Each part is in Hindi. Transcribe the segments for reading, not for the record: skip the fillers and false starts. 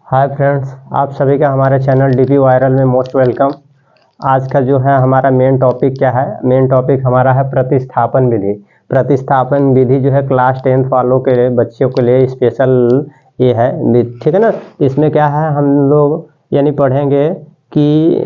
हाय फ्रेंड्स, आप सभी का हमारे चैनल डीपी वायरल में मोस्ट वेलकम। आज का जो है हमारा मेन टॉपिक क्या है? मेन टॉपिक हमारा है प्रतिस्थापन विधि। प्रतिस्थापन विधि जो है क्लास 10th वालों के लिए, बच्चों के लिए स्पेशल ये है, ठीक है ना। इसमें क्या है, हम लोग यानी पढ़ेंगे कि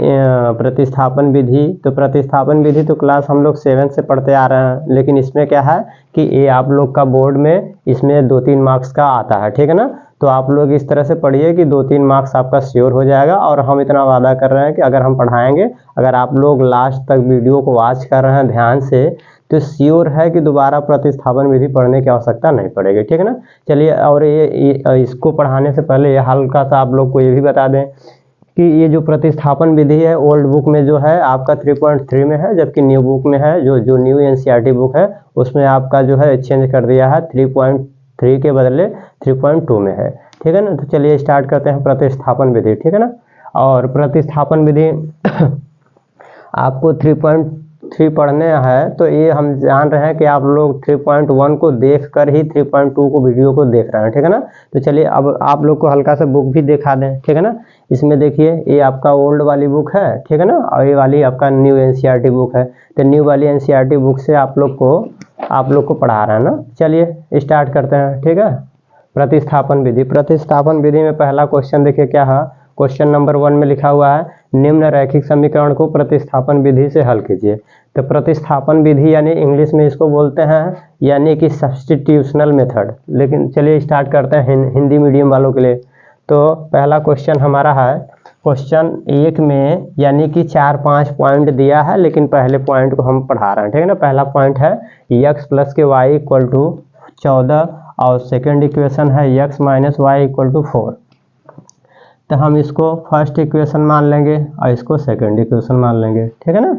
प्रतिस्थापन विधि। तो प्रतिस्थापन विधि तो क्लास हम लोग 7 से पढ़ते आ रहे हैं, लेकिन इसमें क्या है कि ये आप लोग का बोर्ड में इसमें 2-3 मार्क्स का आता है, ठीक है ना। तो आप लोग इस तरह से पढ़िए कि 2-3 मार्क्स आपका श्योर हो जाएगा। और हम इतना वादा कर रहे हैं कि अगर हम पढ़ाएंगे, अगर आप लोग लास्ट तक वीडियो को वॉच कर रहे हैं ध्यान से, तो श्योर है कि दोबारा प्रतिस्थापन विधि पढ़ने की आवश्यकता नहीं पड़ेगी, ठीक है ना। चलिए, और ये इसको पढ़ाने से पहले ये हल्का सा आप लोग को ये भी बता दें कि ये जो प्रतिस्थापन विधि है ओल्ड बुक में जो है आपका 3.3 में है, जबकि न्यू बुक में है, जो न्यू एनसीईआरटी बुक है उसमें आपका जो है चेंज कर दिया है, 3.3 के बदले 3.2 में है, ठीक है ना। तो चलिए स्टार्ट करते हैं प्रतिस्थापन विधि, ठीक है ना। और प्रतिस्थापन विधि आपको 3.3 पढ़ने हैं, तो ये हम जान रहे हैं कि आप लोग 3.1 को देख कर ही 3.2 को वीडियो को देख रहे हैं, ठीक है ना। तो चलिए अब आप लोग को हल्का सा बुक भी दिखा दें, ठीक है ना। इसमें देखिए, ये आपका ओल्ड वाली बुक है, ठीक है ना, और ये वाली आपका न्यू एनसीईआरटी बुक है। तो न्यू वाली एनसीईआरटी बुक से आप लोग को पढ़ा रहे हैं ना। चलिए स्टार्ट करते हैं, ठीक है। प्रतिस्थापन विधि। प्रतिस्थापन विधि में पहला क्वेश्चन देखिए क्या है। क्वेश्चन नंबर 1 में लिखा हुआ है, निम्न रैखिक समीकरण को प्रतिस्थापन विधि से हल कीजिए। तो प्रतिस्थापन विधि यानी इंग्लिश में इसको बोलते हैं यानी कि सब्स्टिट्यूशनल मेथड। लेकिन चलिए स्टार्ट करते हैं हिंदी मीडियम वालों के लिए। तो पहला क्वेश्चन हमारा है, क्वेश्चन 1 में यानी कि 4-5 पॉइंट दिया है, लेकिन पहले पॉइंट को हम पढ़ा रहे हैं, ठीक है ना। पहला पॉइंट है x प्लस के वाई इक्वल टू 14, और सेकेंड इक्वेशन है x minus y equal to 4। तो हम इसको फर्स्ट इक्वेशन मान लेंगे और इसको सेकेंड इक्वेशन मान लेंगे, ठीक है ना।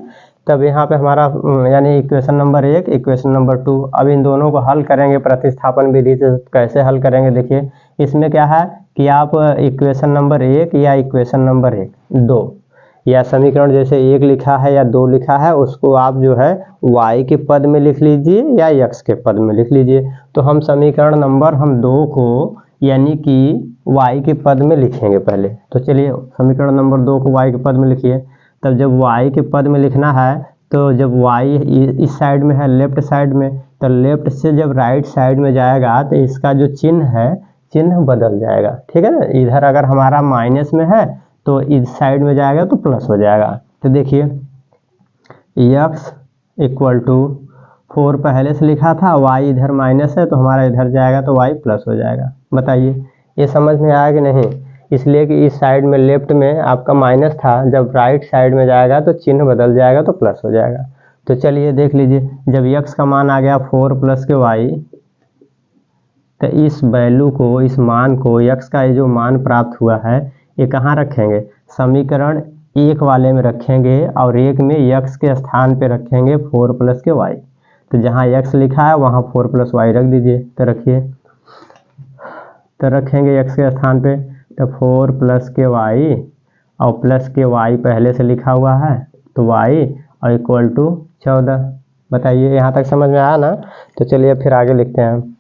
तब यहाँ पे हमारा यानी इक्वेशन नंबर 1, इक्वेशन नंबर 2, अब इन दोनों को हल करेंगे प्रतिस्थापन विधि से। कैसे हल करेंगे देखिए, इसमें क्या है कि आप इक्वेशन नंबर 1 या इक्वेशन नंबर 2 या समीकरण जैसे 1 लिखा है या 2 लिखा है, उसको आप जो है y के पद में लिख लीजिए या x के पद में लिख लीजिए। तो हम समीकरण नंबर 2 को यानी कि y के पद में लिखेंगे पहले। तो चलिए समीकरण नंबर 2 को y के पद में लिखिए। तब जब y के पद में लिखना है, तो जब y इस साइड में है, लेफ्ट साइड में, तो लेफ्ट से जब राइट साइड में जाएगा तो इसका जो चिन्ह है, चिन्ह बदल जाएगा, ठीक है ना। इधर अगर हमारा माइनस में है तो इस साइड में जाएगा तो प्लस हो जाएगा। तो देखिए x इक्वल टू 4 पहले से लिखा था, y इधर माइनस है तो हमारा इधर जाएगा तो y प्लस हो जाएगा। बताइए ये समझ में आया कि नहीं? इसलिए कि इस साइड में लेफ्ट में आपका माइनस था, जब राइट साइड में जाएगा तो चिन्ह बदल जाएगा तो प्लस हो जाएगा। तो चलिए देख लीजिए, जब x का मान आ गया 4 प्लस के y, तो इस वैल्यू को, इस मान को, x का ये जो मान प्राप्त हुआ है, ये कहाँ रखेंगे? समीकरण 1 वाले में रखेंगे, और 1 में x के स्थान पे रखेंगे 4 प्लस के y। तो जहाँ x लिखा है वहाँ 4 प्लस y रख दीजिए। तो रखिए, तो रखेंगे x के स्थान पे, तो 4 प्लस के y, और प्लस के y पहले से लिखा हुआ है तो y, और इक्वल टू 14। बताइए यहाँ तक समझ में आया ना? तो चलिए फिर आगे लिखते हैं।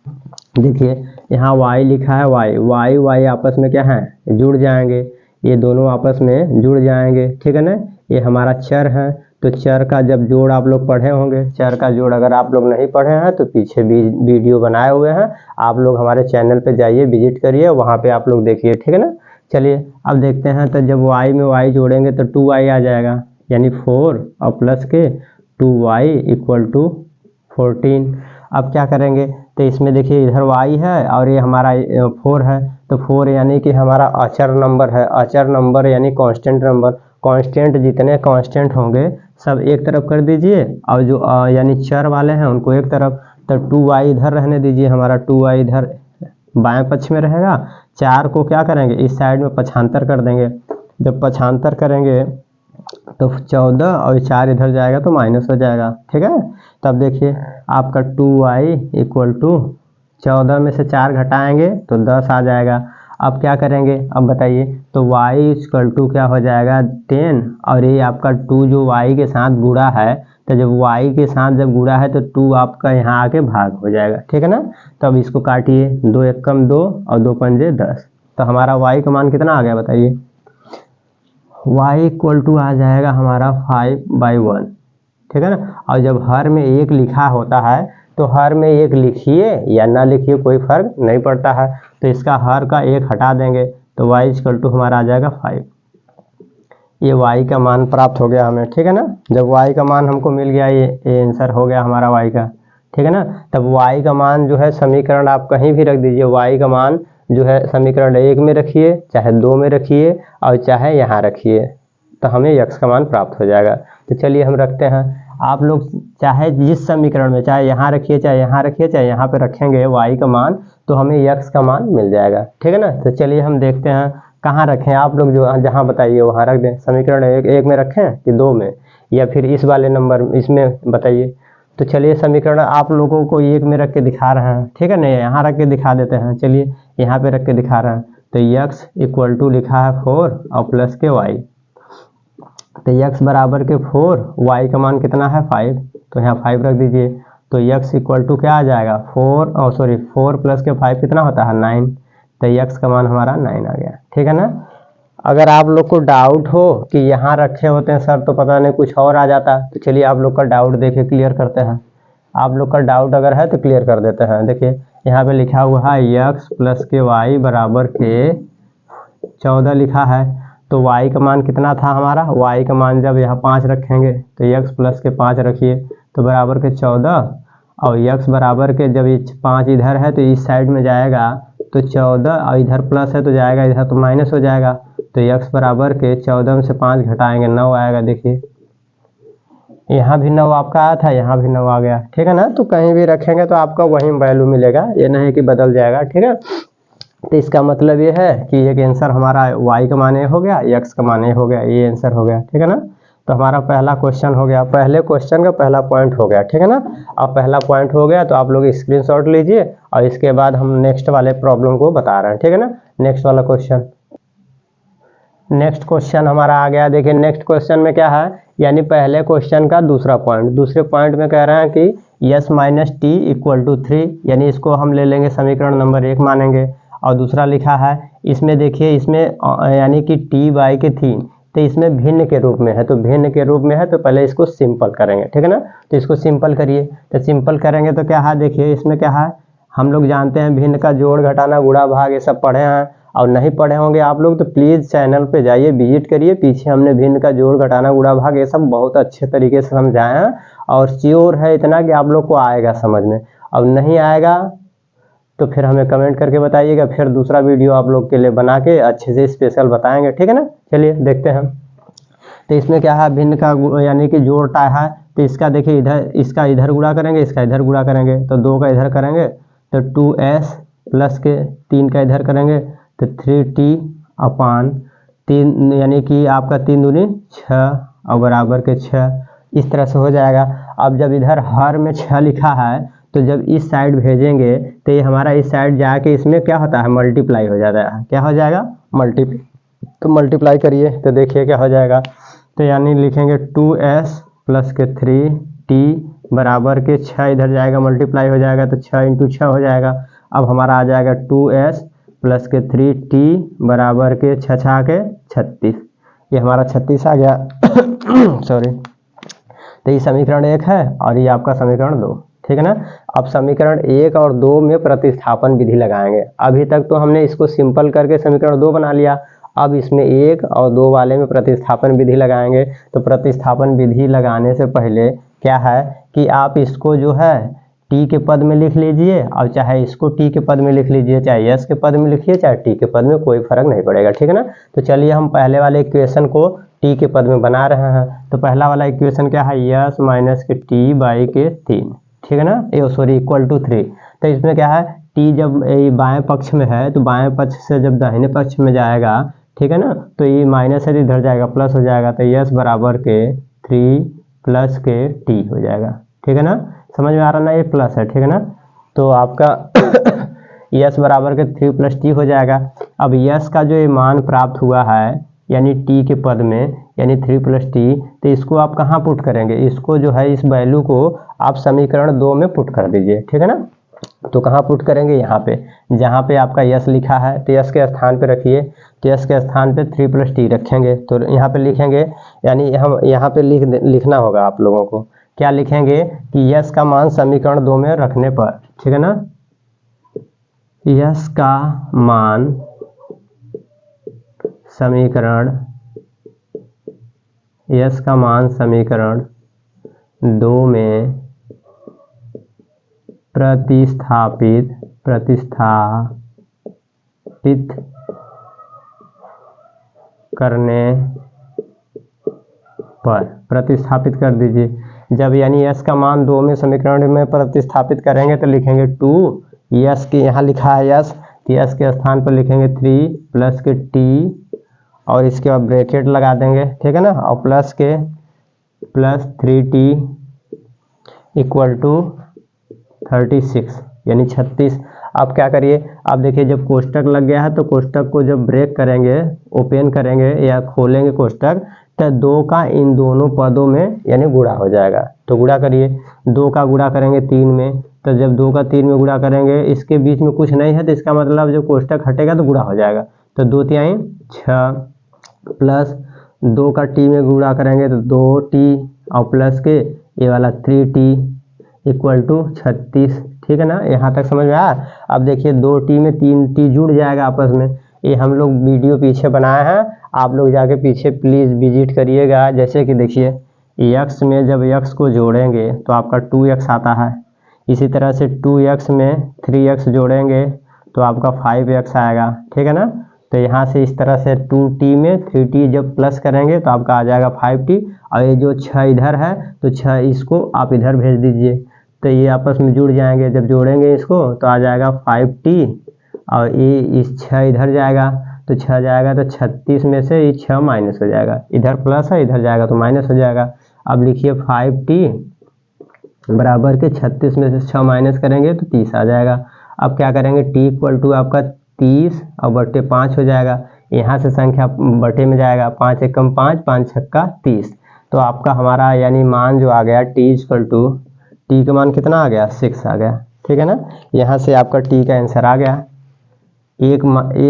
देखिए यहाँ y लिखा है, y आपस में क्या है, जुड़ जाएंगे, ये दोनों आपस में जुड़ जाएंगे, ठीक है ना। ये हमारा चर है, तो चर का जब जोड़ आप लोग पढ़े होंगे, चर का जोड़ अगर आप लोग नहीं पढ़े हैं तो पीछे भी वीडियो बनाए हुए हैं, आप लोग हमारे चैनल पे जाइए, विजिट करिए, वहाँ पे आप लोग देखिए, ठीक है ना। चलिए अब देखते हैं, तो जब y में y जोड़ेंगे तो 2y आ जाएगा, यानी 4 और प्लस के 2y इक्वल टू 14। अब क्या करेंगे, तो इसमें देखिए इधर y है और ये हमारा 4 है, तो 4 यानी कि हमारा अचर नंबर है। अचर नंबर यानी कांस्टेंट नंबर। कांस्टेंट जितने कांस्टेंट होंगे सब एक तरफ कर दीजिए, और जो यानी चर वाले हैं उनको एक तरफ। तो 2y इधर रहने दीजिए, हमारा 2y इधर बाएं पक्ष में रहेगा। 4 को क्या करेंगे, इस साइड में पक्षांतर कर देंगे। जब पक्षांतर करेंगे तो 14 और 4 इधर जाएगा तो माइनस हो जाएगा, ठीक है। तब देखिए आपका 2y इक्वल टू 14 में से 4 घटाएंगे तो 10 आ जाएगा। अब क्या करेंगे, अब बताइए, तो y इक्वल टू क्या हो जाएगा 10, और ये आपका 2 जो y के साथ गुणा है, तो जब y के साथ जब गुणा है तो 2 आपका यहाँ आके भाग हो जाएगा, ठीक है ना। तब इसको काटिए, 2 एकम 2 और 2 पंजे 10। तो हमारा y का मान कितना आ गया बताइए, y इक्वल टू आ जाएगा हमारा 5/1, ठीक है ना। और जब हर में 1 लिखा होता है तो हर में 1 लिखिए या ना लिखिए कोई फर्क नहीं पड़ता है, तो इसका हर का 1 हटा देंगे तो y इक्वल टू हमारा आ जाएगा 5। ये y का मान प्राप्त हो गया हमें, ठीक है ना। जब y का मान हमको मिल गया, ये आंसर हो गया हमारा y का, ठीक है ना। तब y का मान जो है समीकरण आप कहीं भी रख दीजिए, y का मान जो है समीकरण 1 में रखिए, चाहे 2 में रखिए और चाहे यहाँ रखिए, तो हमें x का मान प्राप्त हो जाएगा। तो चलिए हम रखते हैं। आप लोग चाहे जिस समीकरण में, चाहे यहाँ रखिए चाहे यहाँ रखिए चाहे यहाँ पे रखेंगे y का मान, तो हमें x का मान मिल जाएगा, ठीक है ना। तो चलिए हम देखते हैं कहाँ रखें, आप लोग जो जहाँ बताइए वहाँ रख दें। समीकरण 1 में रखें कि 2 में, या फिर इस वाले नंबर इसमें बताइए। तो चलिए समीकरण आप लोगों को 1 में रख के दिखा रहे हैं, ठीक है ना। यहाँ रख के दिखा देते हैं, चलिए यहाँ पे रख के दिखा रहे हैं। तो x इक्वल टू लिखा है 4 और प्लस के y, तो x बराबर के 4, y का मान कितना है 5, तो यहाँ 5 रख दीजिए। तो x इक्वल टू क्या आ जाएगा 4 प्लस के 5 कितना होता है 9, तो x का मान हमारा 9 आ गया, ठीक है ना। अगर आप लोग को डाउट हो कि यहाँ रखे होते हैं सर तो पता नहीं कुछ और आ जाता, तो चलिए आप लोग का डाउट देखिए क्लियर करते हैं। आप लोग का डाउट अगर है तो क्लियर कर देते हैं। देखिए यहाँ पे लिखा हुआ है x प्लस के y बराबर के 14 लिखा है, तो y का मान कितना था हमारा, y का मान जब यहाँ 5 रखेंगे तो x प्लस के 5 रखिए तो बराबर के 14, और x बराबर के जब ये 5 इधर है तो इस साइड में जाएगा तो 14, और इधर प्लस है तो जाएगा इधर तो माइनस हो जाएगा। तो x बराबर के 14 में से 5 घटाएंगे 9 आएगा। देखिए यहाँ भी 9 आपका आया था, यहाँ भी 9 आ गया, ठीक है ना। तो कहीं भी रखेंगे तो आपका वही वैल्यू मिलेगा, ये नहीं कि बदल जाएगा, ठीक है। तो इसका मतलब ये है कि एक आंसर हमारा y का मान ये हो गया, x का मान ये हो गया, ये आंसर हो गया, ठीक है ना। तो हमारा पहला क्वेश्चन हो गया, पहले क्वेश्चन का पहला पॉइंट हो गया, ठीक है ना। अब पहला पॉइंट हो गया तो आप लोग स्क्रीनशॉट लीजिए और इसके बाद हम नेक्स्ट वाले प्रॉब्लम को बता रहे हैं, ठीक है ना। नेक्स्ट वाला क्वेश्चन, नेक्स्ट क्वेश्चन हमारा आ गया। देखिए नेक्स्ट क्वेश्चन में क्या है, यानी पहले क्वेश्चन का दूसरा पॉइंट, दूसरे पॉइंट में कह रहे हैं कि s minus t equal to 3, यानी इसको हम ले लेंगे समीकरण नंबर 1 मानेंगे। और दूसरा लिखा है इसमें, देखिए इसमें यानी कि t बाई के 3, तो इसमें भिन्न के रूप में है, तो भिन्न के रूप में है तो पहले इसको सिंपल करेंगे, ठीक है ना। तो इसको सिंपल करिए, तो सिंपल करेंगे तो क्या है, देखिए इसमें क्या है, हम लोग जानते हैं भिन्न का जोड़ घटाना गुणा भाग ये सब पढ़े हैं, और नहीं पढ़े होंगे आप लोग तो प्लीज़ चैनल पे जाइए, विजिट करिए। पीछे हमने भिन्न का जोड़ घटाना गुणा भाग ये सब बहुत अच्छे तरीके से समझाए हैं, और श्योर है इतना कि आप लोग को आएगा समझ में। अब नहीं आएगा तो फिर हमें कमेंट करके बताइएगा, फिर दूसरा वीडियो आप लोग के लिए बना के अच्छे से स्पेशल बताएंगे, ठीक है ना। चलिए देखते हैं। तो इसमें क्या है, भिन्न का यानी कि जोड़ता है, तो इसका देखिए इधर, इसका इधर गुणा करेंगे, इसका इधर गुणा करेंगे, तो 2 का इधर करेंगे तो 2s प्लस के 3 का इधर करेंगे तो 3t अपान 3, यानी कि आपका 3 दूनी 6 और बराबर के 6, इस तरह से हो जाएगा। अब जब इधर हर में 6 लिखा है तो जब इस साइड भेजेंगे तो ये हमारा इस साइड जाके इसमें क्या होता है, मल्टीप्लाई हो जाता है। क्या हो जाएगा, तो मल्टीप्लाई करिए तो देखिए क्या हो जाएगा। तो यानी लिखेंगे 2s प्लस के 3t बराबर के 6, इधर जाएगा मल्टीप्लाई हो जाएगा तो 6 इंटू 6 हो जाएगा। अब हमारा आ जाएगा 2s प्लस के 3t बराबर के 6 6 के 36, ये हमारा 36 आ गया सॉरी। तो ये समीकरण 1 है और ये आपका समीकरण 2, ठीक है ना। अब समीकरण 1 और 2 में प्रतिस्थापन विधि लगाएंगे। अभी तक तो हमने इसको सिंपल करके समीकरण 2 बना लिया, अब इसमें 1 और 2 वाले में प्रतिस्थापन विधि लगाएंगे। तो प्रतिस्थापन विधि लगाने से पहले क्या है कि आप इसको जो है t के पद में लिख लीजिए, और चाहे इसको t के पद में लिख लीजिए, चाहे s के पद में लिखिए चाहे t के पद में, कोई फर्क नहीं पड़ेगा, ठीक है ना। तो चलिए हम पहले वाले इक्वेशन को t के पद में बना रहे हैं। तो पहला वाला इक्वेशन क्या है, s माइनस के t बाई के 3, ठीक है ना, ये सॉरी इक्वल टू 3। तो इसमें क्या है, t जब बाएं पक्ष में है तो बाएं पक्ष से जब दाहिने पक्ष में जाएगा, ठीक है ना, तो ये माइनस है तो इधर जाएगा प्लस हो जाएगा, तो s बराबर के 3 प्लस के t हो जाएगा, ठीक है ना। समझ में आ रहा ना, ये प्लस है, ठीक है ना। तो आपका s बराबर के 3 प्लस t हो जाएगा। अब s का जो ये मान प्राप्त हुआ है यानी t के पद में, यानी 3 प्लस t, तो इसको आप कहाँ पुट करेंगे, इसको जो है इस वैल्यू को आप समीकरण 2 में पुट कर दीजिए, ठीक है ना। तो कहाँ पुट करेंगे, यहाँ पे जहाँ पे आपका यस लिखा है तो यस के स्थान पे रखिए, तो यस के स्थान पे 3 + t रखेंगे, तो यहाँ पे लिखेंगे, यानी हम यहाँ पे लिखना होगा आप लोगों को, क्या लिखेंगे कि यस का मान समीकरण 2 में रखने पर, ठीक है ना, यस का मान समीकरण, यस का मान समीकरण 2 में प्रतिस्थापित करने पर, प्रतिस्थापित कर दीजिए। जब यानी यस का मान 2 में समीकरण में प्रतिस्थापित करेंगे तो लिखेंगे 2, यस के यहाँ लिखा है यस, तो यस के स्थान पर लिखेंगे 3 प्लस के t, और इसके बाद ब्रैकेट लगा देंगे, ठीक है ना, और प्लस 3t इक्वल टू 36 यानी 36। अब क्या करिए, अब देखिए जब कोष्टक लग गया है तो कोष्टक को जब ब्रेक करेंगे, ओपन करेंगे या खोलेंगे कोष्टक, तो 2 का इन दोनों पदों में यानी गुणा हो जाएगा। तो गुणा करिए, 2 का गुणा करेंगे 3 में, तो जब 2 का 3 में गुणा करेंगे, इसके बीच में कुछ नहीं है तो इसका मतलब जो कोष्टक हटेगा तो गुणा हो जाएगा। तो 2 तिहाई 6 प्लस 2 का t में गुणा करेंगे तो 2t और प्लस के ये वाला 3t इक्वल टू 36, ठीक है ना, यहाँ तक समझ में आया। अब देखिए 2t में 3t जुड़ जाएगा आपस में, ये हम लोग वीडियो पीछे बनाए हैं, आप लोग जाके पीछे प्लीज़ विजिट करिएगा। जैसे कि देखिए x में जब x को जोड़ेंगे तो आपका 2x आता है, इसी तरह से 2x में 3x जोड़ेंगे तो आपका 5x आएगा, ठीक है ना। तो यहाँ से इस तरह से 2t में 3t जब प्लस करेंगे तो आपका आ जाएगा 5t, और ये जो 6 इधर है तो 6 इसको आप इधर भेज दीजिए, तो ये आपस में जुड़ जाएंगे। जब जोड़ेंगे इसको तो आ जाएगा 5t, और ये इस 6 इधर जाएगा तो 6 जाएगा तो 36 में से ये 6 माइनस हो जाएगा, इधर प्लस है इधर जाएगा तो माइनस हो जाएगा। अब लिखिए 5t बराबर के 36 में से 6 माइनस करेंगे तो 30 आ जाएगा। अब क्या करेंगे, t इक्वल टू आपका 30 और बटे 5 हो जाएगा, यहाँ से संख्या बटे में जाएगा, 5 एकम 5, 5 छक्का 30। तो आपका हमारा यानी मान जो आ गया t इक्वल टू, t का मान कितना आ गया, 6 आ गया, ठीक है ना। यहाँ से आपका t का आंसर आ गया, एक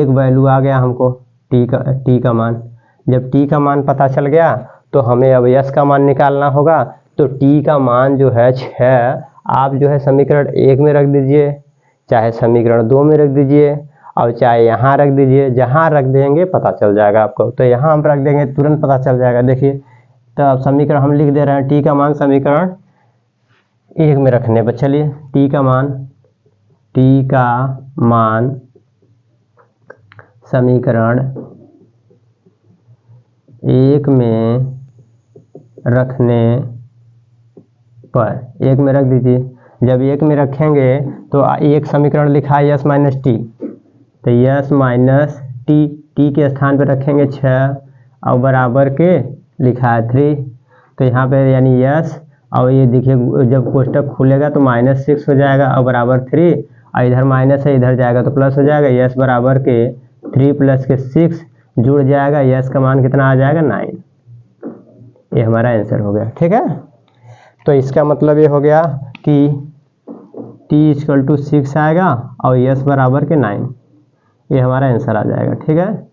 वैल्यू आ गया हमको t का मान। जब t का मान पता चल गया तो हमें अब s का मान निकालना होगा। तो t का मान जो है 6, आप जो है समीकरण 1 में रख दीजिए, चाहे समीकरण 2 में रख दीजिए, और चाहे यहाँ रख दीजिए, जहाँ रख देंगे पता चल जाएगा आपको। तो यहाँ हम रख देंगे तुरंत पता चल जाएगा। देखिए तो अब समीकरण हम लिख दे रहे हैं, t का मान समीकरण 1 में रखने पर, चलिए t का मान समीकरण 1 में रखने पर 1 में रख दीजिए। जब 1 में रखेंगे तो एक समीकरण लिखा है यस माइनस टी, तो यस माइनस टी के स्थान पर रखेंगे 6 और बराबर के लिखा है 3, तो यहाँ पे यानी यस, और ये देखिए जब कोष्टक खुलेगा तो -6 हो जाएगा और बराबर 3, और इधर माइनस है इधर जाएगा तो प्लस हो जाएगा, यस बराबर के 3 प्लस के 6 जुड़ जाएगा, यस का मान कितना आ जाएगा 9। ये हमारा आंसर हो गया, ठीक है। तो इसका मतलब ये हो गया कि t इक्वल टू 6 आएगा और यस बराबर के 9, ये हमारा आंसर आ जाएगा, ठीक है।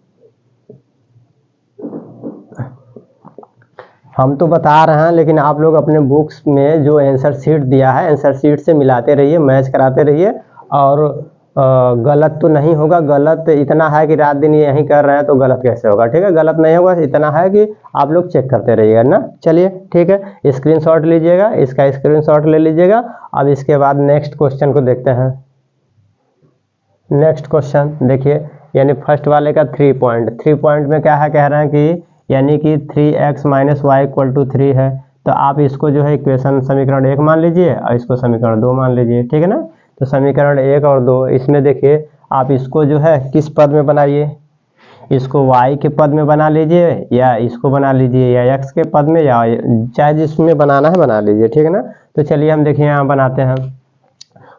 हम तो बता रहे हैं, लेकिन आप लोग अपने बुक्स में जो आंसर शीट दिया है आंसर शीट से मिलाते रहिए, मैच कराते रहिए, और गलत तो नहीं होगा। गलत इतना है कि रात दिन यही कर रहे हैं तो गलत कैसे होगा, ठीक है, गलत नहीं होगा, इतना है कि आप लोग चेक करते रहिएगा ना। चलिए ठीक है, स्क्रीनशॉट लीजिएगा, इसका स्क्रीनशॉट ले लीजिएगा। अब इसके बाद नेक्स्ट क्वेश्चन को देखते हैं। नेक्स्ट क्वेश्चन देखिए, यानी फर्स्ट वाले का 3 पॉइंट में क्या है, कह रहे हैं कि यानी कि 3x - y = 3 है। तो आप इसको जो है इक्वेशन समीकरण 1 मान लीजिए और इसको समीकरण 2 मान लीजिए, ठीक है ना। तो समीकरण 1 और 2, इसमें देखिए आप इसको जो है किस पद में बनाइए, इसको y के पद में बना लीजिए, या इसको बना लीजिए, या x के पद में, या चाहे जिसमें बनाना है बना लीजिए, ठीक है ना। तो चलिए हम देखिए यहाँ बनाते हैं।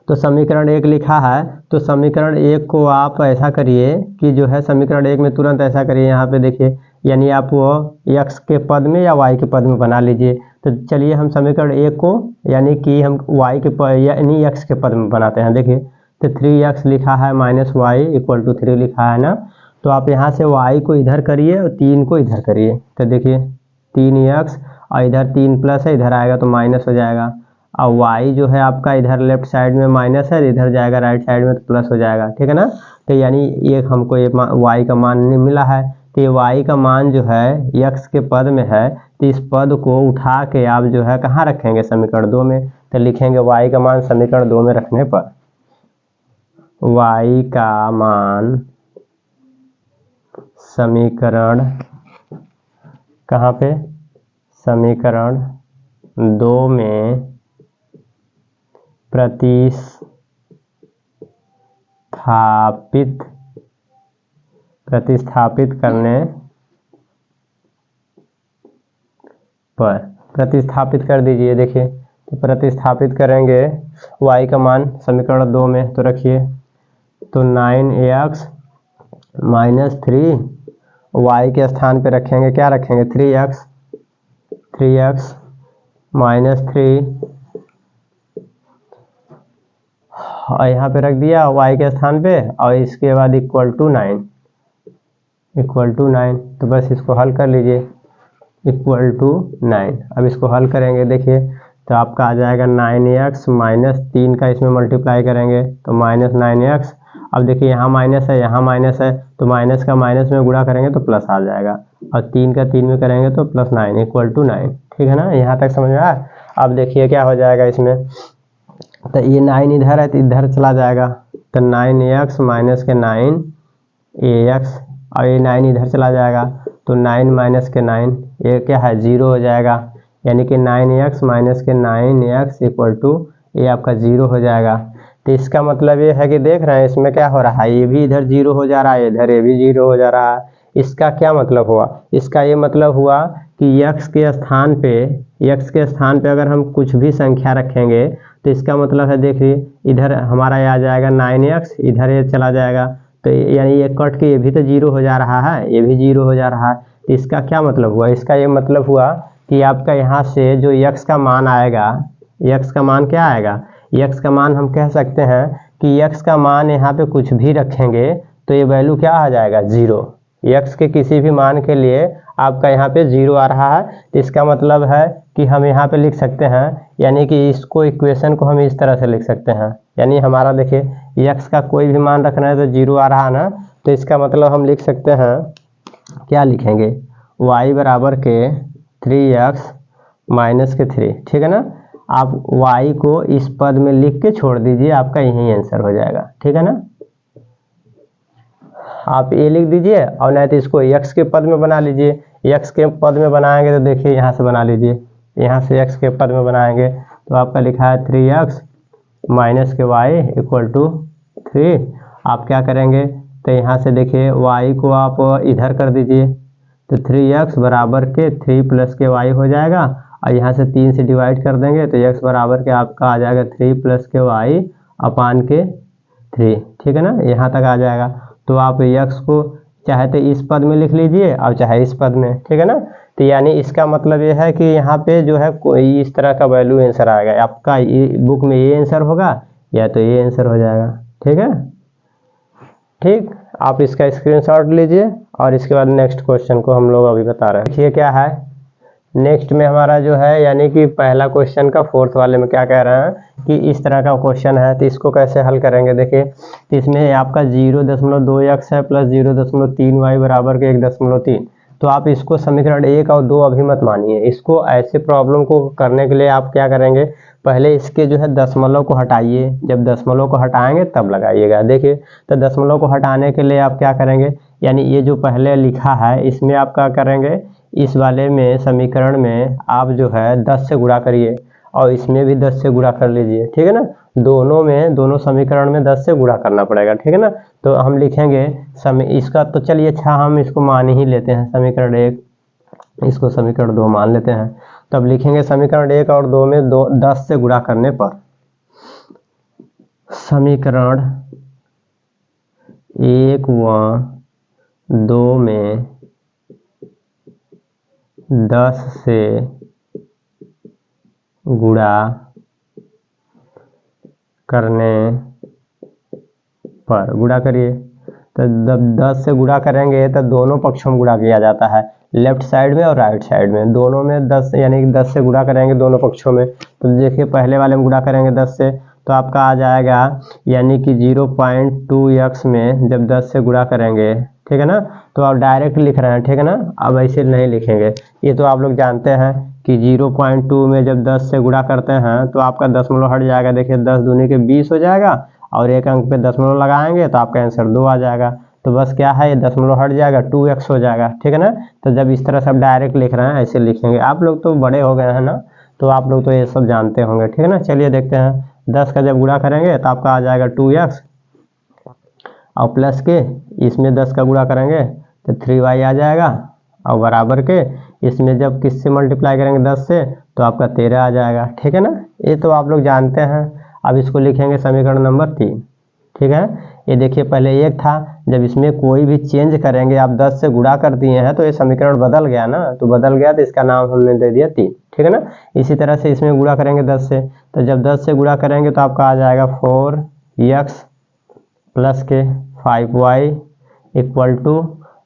तो समीकरण 1 लिखा है, तो समीकरण 1 को आप ऐसा करिए कि जो है समीकरण 1 में तुरंत ऐसा करिए, यहाँ पे देखिए, यानी आप वो x के पद में या y के पद में बना लीजिए। तो चलिए हम समीकरण 1 को यानी कि हम y के पद यानी x के पद में बनाते हैं। देखिए तो 3x लिखा है माइनस वाई इक्वल टू 3 लिखा है ना, तो आप यहाँ से y को इधर करिए और 3 को इधर करिए। तो देखिए 3x और इधर 3 प्लस है, इधर आएगा तो माइनस हो जाएगा। और y जो है आपका इधर लेफ्ट साइड में माइनस है, इधर जाएगा राइट साइड में तो प्लस हो जाएगा, ठीक है ना। तो यानी ये हमको ये y का मान मिला है। तो ये y का मान जो है x के पद में है, तो इस पद को उठा के आप जो है कहाँ रखेंगे, समीकरण 2 में। तो लिखेंगे y का मान समीकरण 2 में रखने पर y का मान समीकरण कहाँ पे, समीकरण 2 में प्रतिस्थापित करने पर, प्रतिस्थापित कर दीजिए। देखिए तो प्रतिस्थापित करेंगे y का मान समीकरण 2 में, तो रखिए तो 9ax माइनस 3 y के स्थान पे रखेंगे, क्या रखेंगे 3x माइनस 3 और यहाँ पे रख दिया y के स्थान पे, और इसके बाद इक्वल टू 9, तो बस इसको हल कर लीजिए इक्वल टू 9। अब इसको हल करेंगे देखिए तो आपका आ जाएगा 9x माइनस 3 का इसमें मल्टीप्लाई करेंगे तो माइनस 9x। अब देखिए यहाँ माइनस है, यहाँ माइनस है, तो माइनस का माइनस में गुणा करेंगे तो प्लस आ जाएगा, और 3 का 3 में करेंगे तो प्लस 9 इक्वल टू 9, ठीक है ना। यहाँ तक समझ में आया। अब देखिए क्या हो जाएगा इसमें, तो ये 9 इधर है तो इधर चला जाएगा, तो 9x माइनस के 9ax, और ये 9 इधर चला जाएगा तो 9 माइनस के 9 ये क्या है 0 हो जाएगा, यानी कि 9x माइनस के 9x इक्वल टू ये आपका 0 हो जाएगा। तो इसका मतलब ये है कि देख रहे हैं इसमें क्या हो रहा है, ये भी इधर 0 हो जा रहा है, इधर ये भी 0 हो जा रहा है। इसका क्या मतलब हुआ, इसका ये मतलब हुआ कि x के स्थान पे अगर हम कुछ भी संख्या रखेंगे तो इसका मतलब है देखिए इधर हमारा ये आ जाएगा 9x, इधर ये चला जाएगा, तो यानी ये कट के ये भी तो 0 हो जा रहा है, ये भी 0 हो जा रहा है। तो इसका क्या मतलब हुआ, इसका ये मतलब हुआ कि आपका यहाँ से जो x का मान आएगा, x का मान क्या आएगा, x का मान हम कह सकते हैं कि x का मान यहाँ पे कुछ भी रखेंगे तो ये वैल्यू क्या आ जाएगा 0। x के किसी भी मान के लिए आपका यहाँ पे 0 आ रहा है, तो इसका मतलब है कि हम यहाँ पे लिख सकते हैं, यानी कि इसको इक्वेशन को हम इस तरह से लिख सकते हैं, यानी हमारा देखिए x का कोई भी मान रखना है तो 0 आ रहा है ना, तो इसका मतलब हम लिख सकते हैं, क्या लिखेंगे y बराबर के 3x माइनस के 3, ठीक है ना। आप y को इस पद में लिख के छोड़ दीजिए, आपका यही आंसर हो जाएगा, ठीक है ना। आप ये लिख दीजिए और नहीं तो इसको x के पद में बना लीजिए। x के पद में बनाएंगे तो देखिए यहाँ से बना लीजिए, यहाँ से x के पद में बनाएंगे तो आपका लिखा है 3x माइनस के y इक्वल टू 3। आप क्या करेंगे तो यहाँ से देखिए y को आप इधर कर दीजिए, तो 3x बराबर के 3 प्लस के y हो जाएगा, और यहाँ से 3 से डिवाइड कर देंगे तो x बराबर के आपका आ जाएगा 3 प्लस के y अपान के 3, ठीक है ना, यहाँ तक आ जाएगा। तो आप x को चाहे तो इस पद में लिख लीजिए और चाहे इस पद में, ठीक है ना। तो यानी इसका मतलब ये है कि यहाँ पे जो है कोई इस तरह का वैल्यू आंसर आएगा, आपका ये बुक में ये आंसर होगा या तो ये आंसर हो जाएगा, ठीक है। ठीक, आप इसका स्क्रीनशॉट लीजिए और इसके बाद नेक्स्ट क्वेश्चन को हम लोग अभी बता रहे हैं। देखिए क्या है नेक्स्ट में हमारा जो है, यानी कि पहला क्वेश्चन का फोर्थ वाले में क्या कह रहे हैं कि इस तरह का क्वेश्चन है, तो इसको कैसे हल करेंगे। देखिए तो इसमें आपका 0.2x है प्लस 0.3y बराबर के 1.3, तो आप इसको समीकरण 1 और 2 अभी मत मानिए, इसको ऐसे प्रॉब्लम को करने के लिए आप क्या करेंगे, पहले इसके जो है दशमलव को हटाइए, जब दशमलव को हटाएंगे तब लगाइएगा। देखिए तो दशमलव को हटाने के लिए आप क्या करेंगे, यानी ये जो पहले लिखा है इसमें आप क्या करेंगे, इस वाले में समीकरण में आप जो है 10 से गुणा करिए और इसमें भी 10 से गुणा कर लीजिए, ठीक है ना। दोनों समीकरण में 10 से गुणा करना पड़ेगा, ठीक है ना। तो हम लिखेंगे इसका तो चलिए अच्छा हम इसको मान ही लेते हैं समीकरण 1, इसको समीकरण 2 मान लेते हैं। तब लिखेंगे समीकरण 1 और 2 में 10 से गुणा करने पर समीकरण 1 व 2 में 10 से गुणा करने पर, गुणा करिए तो जब 10 से गुणा करेंगे तो दोनों पक्षों में गुणा किया जाता है, लेफ्ट साइड में और राइट साइड में, दोनों में 10 यानी कि 10 से गुणा करेंगे दोनों पक्षों में। तो देखिए पहले वाले में गुणा करेंगे 10 से तो आपका आ जाएगा यानी कि 0.2x में जब 10 से गुणा करेंगे, ठीक है ना, तो आप डायरेक्ट लिख रहे हैं, ठीक है ना, अब ऐसे नहीं लिखेंगे, ये तो आप लोग जानते हैं कि 0.2 में जब 10 से गुणा करते हैं तो आपका दशमलव हट जाएगा। देखिए 10 दूनी के 20 हो जाएगा और एक अंक पे दशमलव लगाएंगे तो आपका आंसर 2 आ जाएगा। तो बस क्या है, ये दशमलव हट जाएगा 2x हो जाएगा, ठीक है ना। तो जब इस तरह से आप डायरेक्ट लिख रहे हैं ऐसे लिखेंगे। आप लोग तो बड़े हो गए हैं ना, तो आप लोग तो ये सब जानते होंगे, ठीक है ना। चलिए देखते हैं, 10 का जब गुणा करेंगे तो आपका आ जाएगा 2x और प्लस के इसमें 10 का गुणा करेंगे तो 3y आ जाएगा और बराबर के इसमें जब किससे मल्टीप्लाई करेंगे 10 से तो आपका 13 आ जाएगा, ठीक है ना। ये तो आप लोग जानते हैं। अब इसको लिखेंगे समीकरण नंबर 3, ठीक है। ये देखिए पहले 1 था, जब इसमें कोई भी चेंज करेंगे, आप 10 से गुणा कर दिए हैं तो ये समीकरण बदल गया ना, तो बदल गया तो इसका नाम हमने दे दिया 3, ठीक है ना। इसी तरह से इसमें गुणा करेंगे 10 से, तो जब 10 से गुणा करेंगे तो आपका आ जाएगा 4x प्लस के 5y इक्वल टू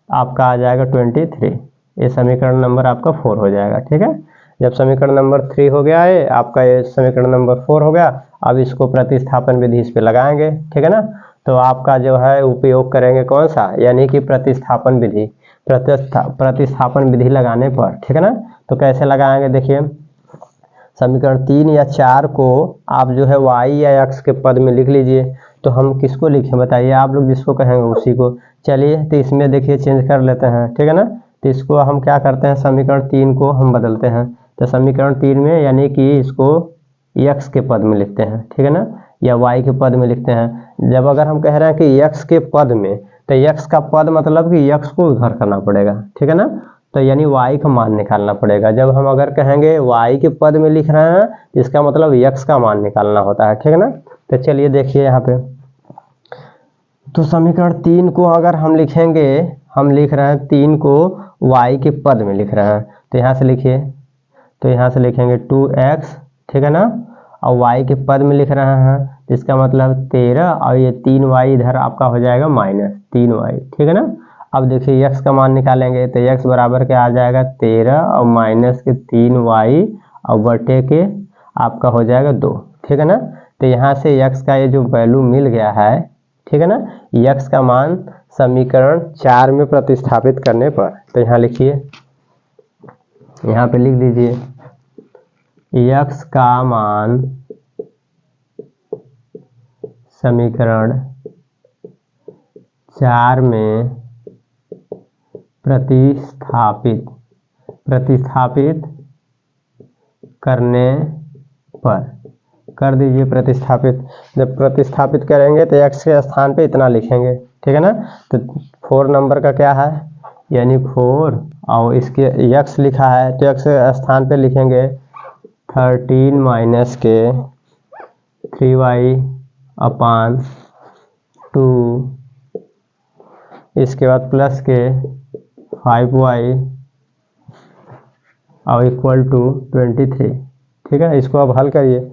आपका आ जाएगा 23। ये समीकरण नंबर आपका 4 हो जाएगा, ठीक है। जब समीकरण नंबर 3 हो गया है आपका, ये समीकरण नंबर 4 हो गया। अब इसको प्रतिस्थापन विधि इस पे लगाएंगे, ठीक है ना। तो आपका जो है उपयोग करेंगे कौन सा, यानी कि प्रतिस्थापन विधि, प्रतिस्थापन विधि लगाने पर, ठीक है ना। तो कैसे लगाएंगे, देखिए समीकरण 3 या 4 को आप जो है y या x के पद में लिख लीजिए। तो हम किसको लिखें बताइए, आप लोग जिसको कहेंगे उसी को। चलिए तो इसमें देखिए चेंज कर लेते हैं, ठीक है ना। तो इसको हम क्या करते हैं, समीकरण 3 को हम बदलते हैं। तो समीकरण 3 में यानी कि इसको x के पद में लिखते हैं, ठीक है ना, या y के पद में लिखते हैं। जब अगर हम कह रहे हैं कि x के पद में, तो x का पद मतलब कि x को उधर करना पड़ेगा, ठीक है ना। तो यानी y का मान निकालना पड़ेगा। जब हम अगर कहेंगे y के पद में लिख रहे हैं इसका मतलब x का मान निकालना होता है, ठीक है ना। तो चलिए देखिए यहाँ पे, तो समीकरण 3 को अगर हम लिखेंगे, हम लिख रहे हैं 3 को y के पद में लिख रहे हैं, तो यहाँ से लिखिए, तो यहाँ से लिखेंगे 2x, ठीक है ना, और y के पद में लिख रहे हैं इसका मतलब 13 और ये 3y इधर आपका हो जाएगा -3y, ठीक है ना। अब देखिए x का मान निकालेंगे तो x बराबर के आ जाएगा 13 और माइनस के 3y और बटे के आपका हो जाएगा 2, ठीक है ना। तो यहाँ से x का ये जो वैल्यू मिल गया है, ठीक है ना, x का मान समीकरण 4 में प्रतिस्थापित करने पर, तो यहाँ लिखिए, यहाँ पे लिख दीजिए x का मान समीकरण 4 में प्रतिस्थापित करने पर, कर दीजिए प्रतिस्थापित। जब प्रतिस्थापित करेंगे तो x के स्थान पे इतना लिखेंगे, ठीक है ना। तो 4 नंबर का क्या है, यानी 4 और इसके x लिखा है तो x के स्थान पे लिखेंगे 13 माइनस के 3y अपान 2, इसके बाद प्लस के 5y और इक्वल टू 23, ठीक है। इसको अब हल करिए,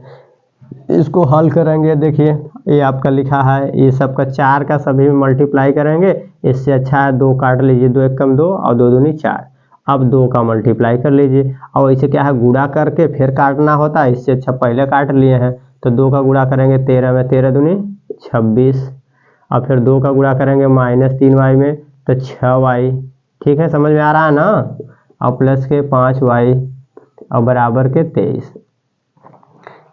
इसको हल करेंगे, देखिए ये आपका लिखा है, ये सबका 4 का सभी में मल्टीप्लाई करेंगे। इससे अच्छा है 2 काट लीजिए, 2 एक कम 2 और 2 दूनी 4। अब 2 का मल्टीप्लाई कर लीजिए, और इसे क्या है गुणा करके फिर काटना होता है, इससे अच्छा पहले काट लिए हैं। तो 2 का गुणा करेंगे 13 में, 13 दूनी 26, और फिर 2 का गुणा करेंगे -3y में तो 6y, ठीक है, समझ में आ रहा है ना। और प्लस के 5y और बराबर के 23।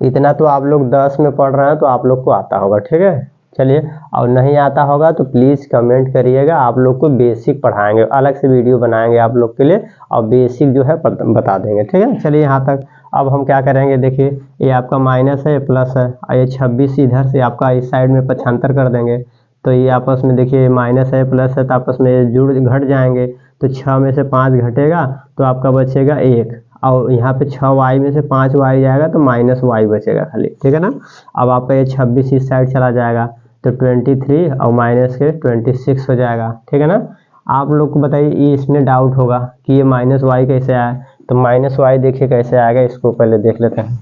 इतना तो आप लोग 10 में पढ़ रहे हैं तो आप लोग को आता होगा, ठीक है। चलिए, और नहीं आता होगा तो प्लीज़ कमेंट करिएगा, आप लोग को बेसिक पढ़ाएंगे, अलग से वीडियो बनाएंगे आप लोग के लिए और बेसिक जो है बता देंगे, ठीक है। चलिए यहाँ तक। अब हम क्या करेंगे, देखिए ये आपका माइनस है, प्लस है, और ये 26 इधर से आपका इस साइड में पक्षांतर कर देंगे। तो ये आपस में देखिए माइनस है प्लस है तो आपस में घट जाएंगे। तो 6 में से 5 घटेगा तो आपका बचेगा 1, और यहाँ पे 6y में से 5y जाएगा तो -y बचेगा खाली, ठीक है ना। अब आपका ये 26 इस साइड चला जाएगा तो 23 और माइनस के 26 हो जाएगा, ठीक है ना। आप लोग को बताइए, ये इसमें डाउट होगा कि ये -y कैसे आया, तो -y देखिए कैसे आएगा, इसको पहले देख लेते हैं।